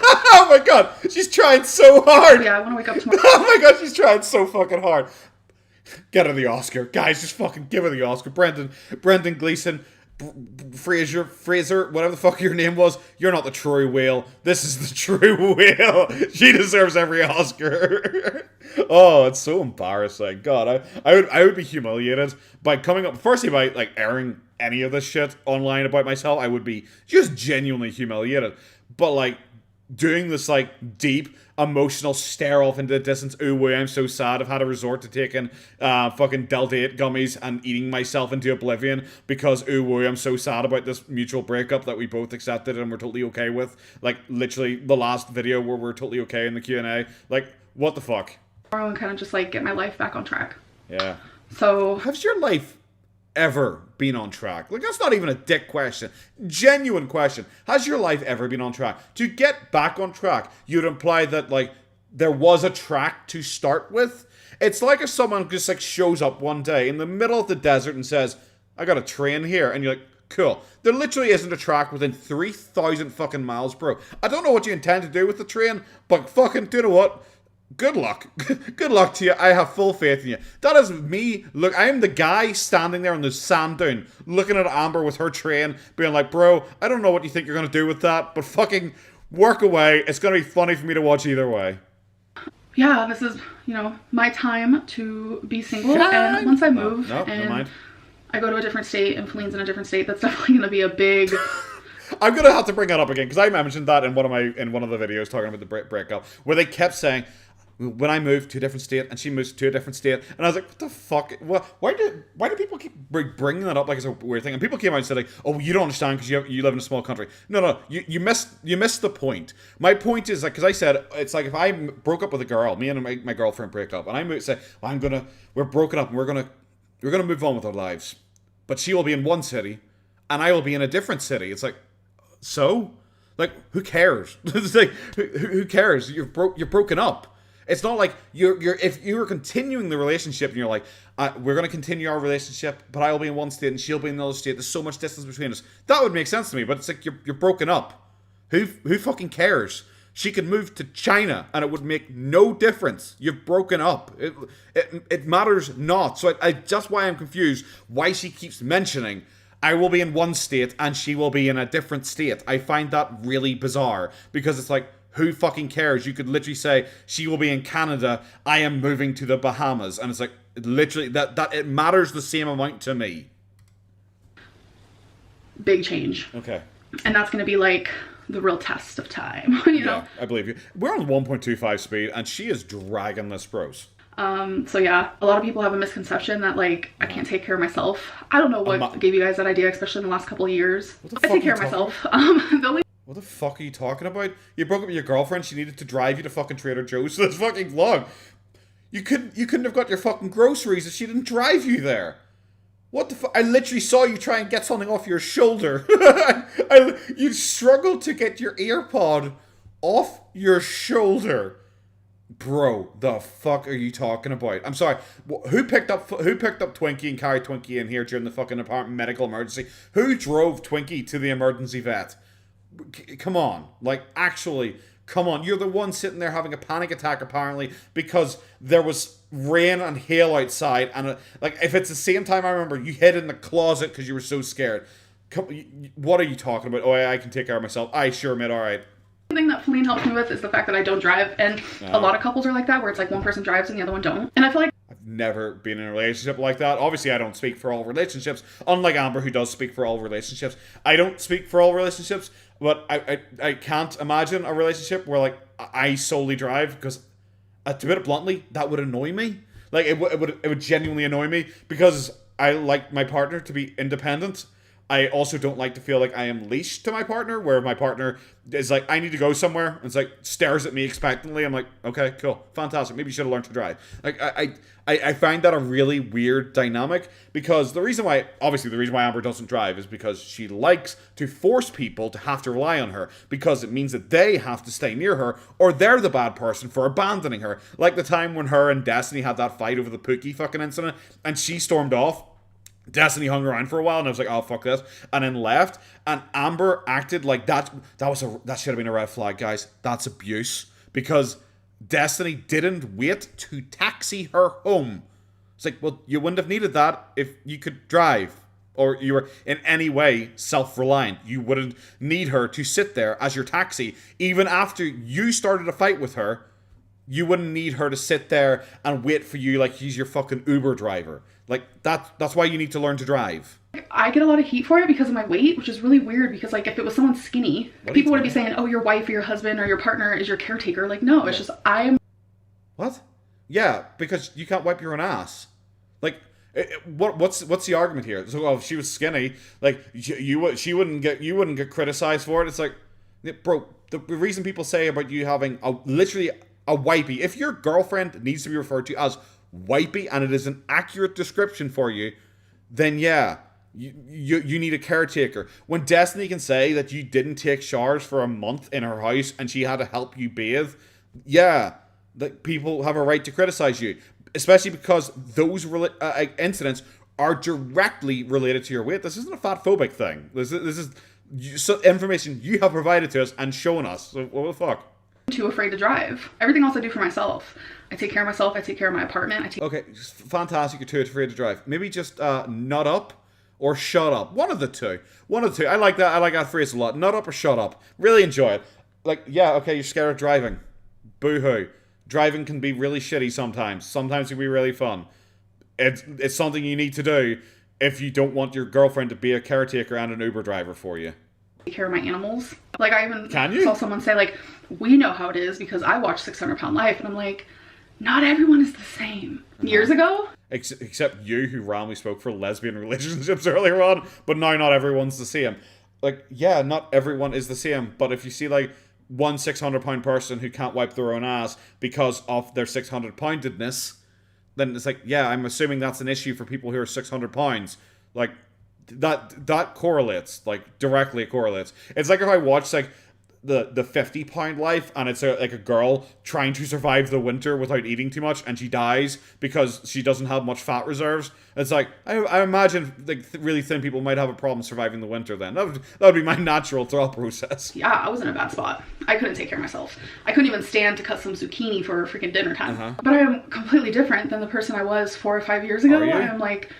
Oh my god, she's trying so hard. Yeah, I want to wake up tomorrow. Oh my god, she's trying so fucking hard. Get her the Oscar, guys. Just fucking give her the Oscar. Brendan Gleeson. Fraser, whatever the fuck your name was, you're not the true whale. This is the true whale. She deserves every Oscar. Oh, it's so embarrassing. God, I would be humiliated by coming up. Firstly, by like airing any of this shit online about myself, I would be just genuinely humiliated. But like doing this like deep emotional stare off into the distance. Ooh, wee, I'm so sad. I've had a resort to taking fucking Delta 8 gummies and eating myself into oblivion because ooh, wee, I'm so sad about this mutual breakup that we both accepted and we're totally okay with. Like, literally the last video where we're totally okay in the Q&A. Like, what the fuck? And kind of just like get my life back on track. Yeah. So... Has your life ever been on track? Like, that's not even a dick question. Genuine question. Has your life ever been on track? To get back on track, you'd imply that, like, there was a track to start with. It's like if someone just, like, shows up one day in the middle of the desert and says, I got a train here. And you're like, cool. There literally isn't a track within 3,000 fucking miles, bro. I don't know what you intend to do with the train, but fucking, do you know what? Good luck. Good luck to you. I have full faith in you. That is me. Look, I am the guy standing there on the sand dune, looking at Amber with her train, being like, bro, I don't know what you think you're going to do with that, but fucking work away. It's going to be funny for me to watch either way. Yeah, this is, you know, my time to be single. And once I move and I go to a different state and Feline's in a different state, that's definitely going to be a big... I'm going to have to bring that up again, because I mentioned that in one of the videos talking about the breakup, where they kept saying, when I moved to a different state and she moves to a different state, and I was like, what the fuck? Why do people keep bringing that up like it's a weird thing? And people came out and said like, oh, you don't understand because you live in a small country. No, you missed the point. My point is like, because I said it's like if I broke up with a girl, me and my girlfriend break up, and I say, well, we're broken up and we're gonna move on with our lives, but she will be in one city and I will be in a different city. It's like, so, like, who cares? It's like, who cares? You're broken up. It's not like if you were continuing the relationship and you're like, we're going to continue our relationship, but I'll be in one state and she'll be in another state. There's so much distance between us. That would make sense to me, but it's like you're broken up. Who fucking cares? She could move to China and it would make no difference. You've broken up. It matters not. So I just why I'm confused why she keeps mentioning I will be in one state and she will be in a different state. I find that really bizarre because it's like, who fucking cares? You could literally say she will be in Canada, I am moving to the Bahamas, and it's like literally that it matters the same amount to me. Big change. Okay. And that's going to be like the real test of time, you know? Yeah, I believe you. We're on 1.25 speed and she is dragging this bros. So yeah, a lot of people have a misconception that like I can't take care of myself. I don't know what gave you guys that idea, especially in the last couple of years. I take care of myself. What the fuck are you talking about? You broke up with your girlfriend, she needed to drive you to fucking Trader Joe's for this fucking vlog. You couldn't have got your fucking groceries if she didn't drive you there. What the fuck? I literally saw you try and get something off your shoulder. You struggled to get your AirPod off your shoulder. Bro, the fuck are you talking about? I'm sorry. Who picked up Twinkie and carried Twinkie in here during the fucking apartment medical emergency? Who drove Twinkie to the emergency vet? Come on. Like, actually, come on. You're the one sitting there having a panic attack, apparently, because there was rain and hail outside. And, like, if it's the same time I remember, you hid in the closet because you were so scared. What are you talking about? Oh, I can take care of myself. Aye, sure, mate, all right. The thing that Feline helps me with is the fact that I don't drive, and a lot of couples are like that, where it's like one person drives and the other one don't. And I feel like I've never been in a relationship like that. Obviously, I don't speak for all relationships, unlike Amber, who does speak for all relationships. I don't speak for all relationships, but I can't imagine a relationship where like I solely drive, because to put it bluntly, that would annoy me. Like it would genuinely annoy me, because I like my partner to be independent. I also don't like to feel like I am leashed to my partner, where my partner is like, I need to go somewhere, and it's like, stares at me expectantly. I'm like, okay, cool, fantastic. Maybe you should have learned to drive. Like, I find that a really weird dynamic, because the reason why Amber doesn't drive is because she likes to force people to have to rely on her, because it means that they have to stay near her, or they're the bad person for abandoning her. Like the time when her and Destiny had that fight over the Pookie fucking incident, and she stormed off. Destiny hung around for a while, and I was like, oh, fuck this, and then left, and Amber acted like that should have been a red flag, guys. That's abuse, because Destiny didn't wait to taxi her home. It's like, well, you wouldn't have needed that if you could drive, or you were in any way self-reliant. You wouldn't need her to sit there as your taxi. Even after you started a fight with her, you wouldn't need her to sit there and wait for you like she's your fucking Uber driver. Like, that's why you need to learn to drive. I get a lot of heat for it because of my weight, which is really weird, because like if it was someone skinny, people would be saying, oh, your wife or your husband or your partner is your caretaker. Like, no, it's just What? Yeah, because you can't wipe your own ass. Like, what's the argument here? So, if she was skinny, like she wouldn't get criticized for it. It's like, bro, the reason people say about you having literally a wipey, if your girlfriend needs to be referred to as wipey and it is an accurate description for you, then yeah, you need a caretaker. When Destiny can say that you didn't take showers for a month in her house and she had to help you bathe, yeah, that people have a right to criticize you, especially because those incidents are directly related to your weight. This isn't a fat phobic thing. This is information you have provided to us and shown us. So what the fuck? Too afraid to drive. Everything else I do for myself. I take care of myself. I take care of my apartment. Okay, fantastic. You're too afraid to drive. Maybe just nut up or shut up. One of the two. I like that. I like that phrase a lot. Nut up or shut up. Really enjoy it. Like, yeah, okay, you're scared of driving. Boo-hoo. Driving can be really shitty sometimes. Sometimes it can be really fun. It's something you need to do if you don't want your girlfriend to be a caretaker and an Uber driver for you. Take care of my animals. Like, I even saw someone say, like, we know how it is because I watch 600 Pound Life, and I'm like, not everyone is the same. Years ago, except you, who randomly spoke for lesbian relationships earlier on, but now not everyone's the same. Like, yeah, not everyone is the same, but if you see like one 600-pound person who can't wipe their own ass because of their 600-poundedness, then it's like, yeah, I'm assuming that's an issue for people who are 600 pounds. Like, that correlates, like, directly correlates. It's like if I watch like the 50-pound life, and it's like a girl trying to survive the winter without eating too much, and she dies because she doesn't have much fat reserves. It's like, I imagine like really thin people might have a problem surviving the winter. Then that would be my natural thought process. Yeah, I was in a bad spot. I couldn't take care of myself. I couldn't even stand to cut some zucchini for freaking dinner time. But I am completely different than the person I was 4 or 5 years ago. I am like,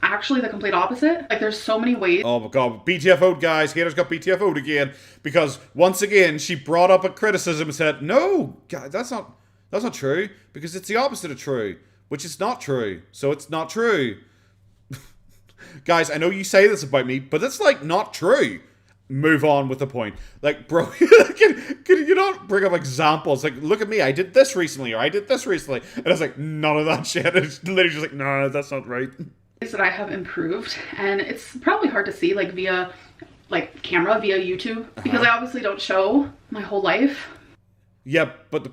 actually the complete opposite. Like, there's so many ways. Oh my god, BTFO'd, guys. Haters got BTFO'd again. Because, once again, she brought up a criticism and said, no, God, that's not true. Because it's the opposite of true. Which is not true. So it's not true. Guys, I know you say this about me, but it's, like, not true. Move on with the point. Like, bro, can you not bring up examples? Like, look at me, I did this recently, or I did this recently. And it's like, none of that shit. It's literally just like, no, that's not right. Is that I have improved, and it's probably hard to see, like, via, like, camera, via YouTube, because I obviously don't show my whole life. Yeah, but the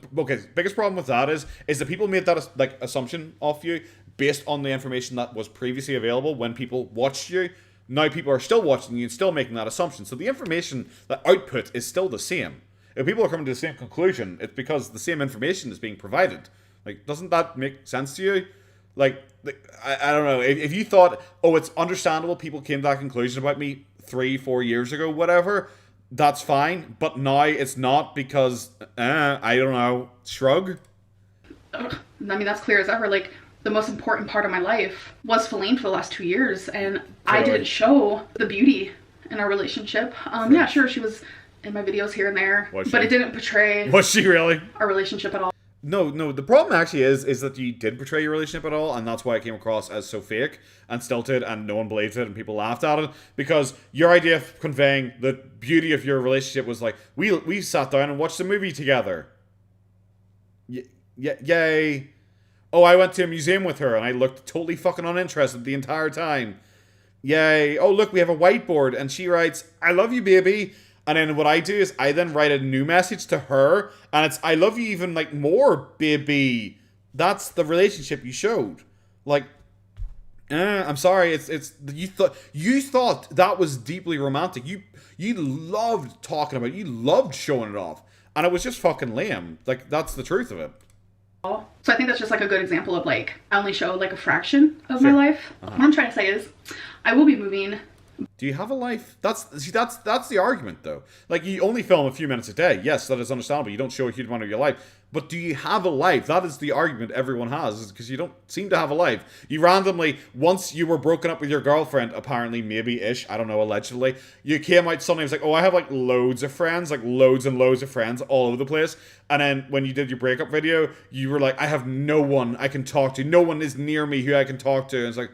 biggest problem with that is that people made that, like, assumption of you based on the information that was previously available when people watched you. Now people are still watching you and still making that assumption. So the information, the output is still the same. If people are coming to the same conclusion, it's because the same information is being provided. Like, doesn't that make sense to you? Like I don't know. If you thought, oh, it's understandable people came to that conclusion about me 3-4 years ago, whatever, that's fine. But now it's not because, I don't know, shrug. I mean, that's clear as ever. Like, the most important part of my life was Feline for the last 2 years, and I didn't show the beauty in our relationship. Yeah, sure, she was in my videos here and there, but it didn't portray. Was she really? Our relationship at all. No, the problem actually is that you did portray your relationship at all, and that's why it came across as so fake and stilted, and no one believed it, and people laughed at it, because your idea of conveying the beauty of your relationship was like, we sat down and watched a movie together. Yay. Oh, I went to a museum with her, and I looked totally fucking uninterested the entire time. Yay. Oh, look, we have a whiteboard, and she writes, I love you, baby. And then what I do is I then write a new message to her, and it's, I love you even, like, more, baby. That's the relationship you showed. Like, I'm sorry, it's you thought that was deeply romantic. You loved talking about it. You loved showing it off. And it was just fucking lame. Like, that's the truth of it. So I think that's just, like, a good example of, like, I only show, like, a fraction of my life. What I'm trying to say is, I will be moving. Do you have a life? That's the argument, though. Like, you only film a few minutes a day. Yes, that is understandable. You don't show a huge amount of your life. But do you have a life? That is the argument everyone has, is because you don't seem to have a life. You randomly, once you were broken up with your girlfriend, apparently, maybe-ish, I don't know, allegedly, you came out suddenly, it was like, oh, I have, like, loads of friends, like, loads and loads of friends all over the place. And then when you did your breakup video, you were like, I have no one I can talk to. No one is near me who I can talk to. And it's like,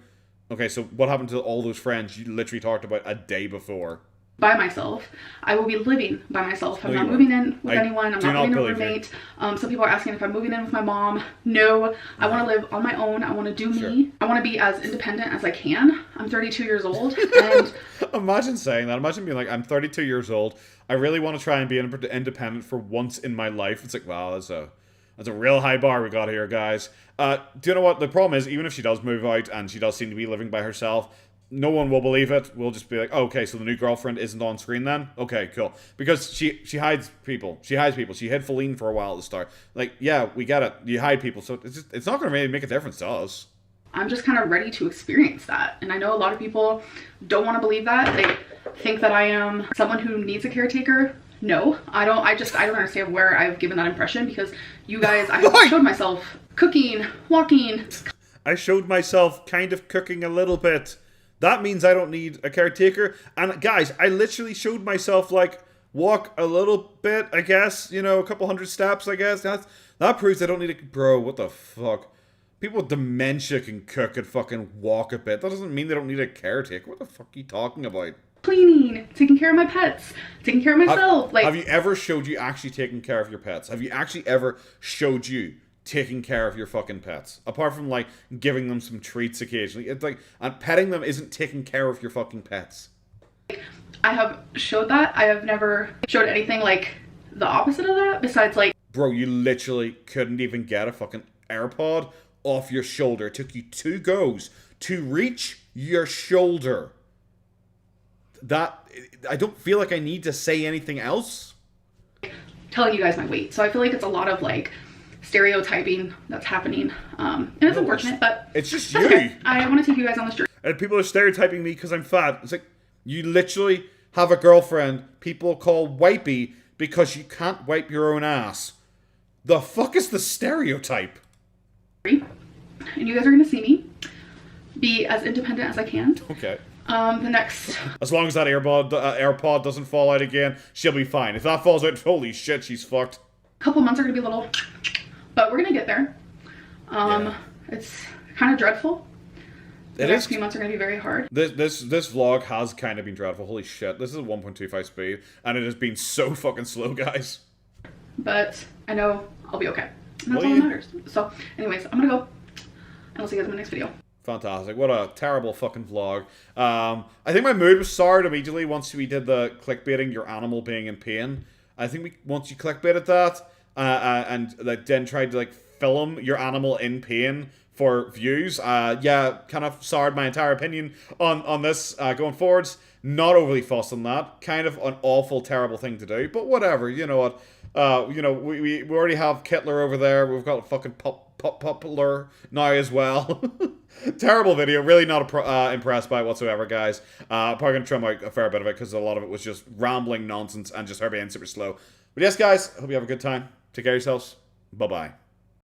okay, so what happened to all those friends you literally talked about a day before? By myself. I will be living by myself. I'm not moving in with anyone. I'm not living a roommate. Some people are asking if I'm moving in with my mom. No. I want to live on my own. I want to do me. I want to be as independent as I can. I'm 32 years old. And imagine saying that. Imagine being like, I'm 32 years old. I really want to try and be independent for once in my life. It's like, wow, that's a real high bar we got here, guys. Do you know what? The problem is, even if she does move out and she does seem to be living by herself, no one will believe it. We'll just be like, oh, okay, so the new girlfriend isn't on screen then? Okay, cool. Because she hides people. She hides people. She hid Feline for a while at the start. Like, yeah, we get it. You hide people. So it's not going to really make a difference to us. I'm just kind of ready to experience that. And I know a lot of people don't want to believe that. They think that I am someone who needs a caretaker. No, I don't. I don't understand where I've given that impression, because you guys, I have showed myself cooking, walking. I showed myself kind of cooking a little bit. That means I don't need a caretaker. And guys, I literally showed myself, like, walk a little bit, I guess. You know, a couple hundred steps, I guess. That proves I don't need a... Bro, what the fuck? People with dementia can cook and fucking walk a bit. That doesn't mean they don't need a caretaker. What the fuck are you talking about? Cleaning, taking care of my pets, taking care of myself. Have you ever showed you actually taking care of your pets? Have you actually ever showed you taking care of your fucking pets? Apart from, like, giving them some treats occasionally. It's like, and petting them isn't taking care of your fucking pets. I have showed that. I have never showed anything like the opposite of that, besides, like... Bro, you literally couldn't even get a fucking AirPod off your shoulder. It took you 2 goes to reach your shoulder. That, I don't feel like I need to say anything else. Telling you guys my weight. So I feel like it's a lot of, like, stereotyping that's happening. And it's unfortunate, but... It's just you. Okay. I want to take you guys on this journey. And people are stereotyping me because I'm fat. It's like, you literally have a girlfriend people call wipey because you can't wipe your own ass. The fuck is the stereotype? And you guys are going to see me be as independent as I can. Okay. The next... As long as that AirPod doesn't fall out again, she'll be fine. If that falls out, holy shit, she's fucked. Couple months are going to be a little... But we're going to get there. It's kind of dreadful. The next few months are going to be very hard. This vlog has kind of been dreadful. Holy shit. This is a 1.25 speed, and it has been so fucking slow, guys. But I know I'll be okay. And that's all that matters. So, anyways, I'm going to go, and I'll see you guys in my next video. Fantastic. What a terrible fucking vlog. I think my mood was soured immediately once we did the clickbaiting your animal being in pain. I think once you clickbaited that, and then tried to like film your animal in pain for views, yeah, kind of soured my entire opinion on this going forwards. Not overly fussed on that. Kind of an awful, terrible thing to do, but whatever. You know what? You know, we already have Kittler over there. We've got a fucking Poplar now as well. Terrible video. Really not impressed by it whatsoever, guys. Probably gonna trim out a fair bit of it because a lot of it was just rambling nonsense and just her being super slow. But yes, guys, I hope you have a good time. Take care of yourselves. Bye-bye.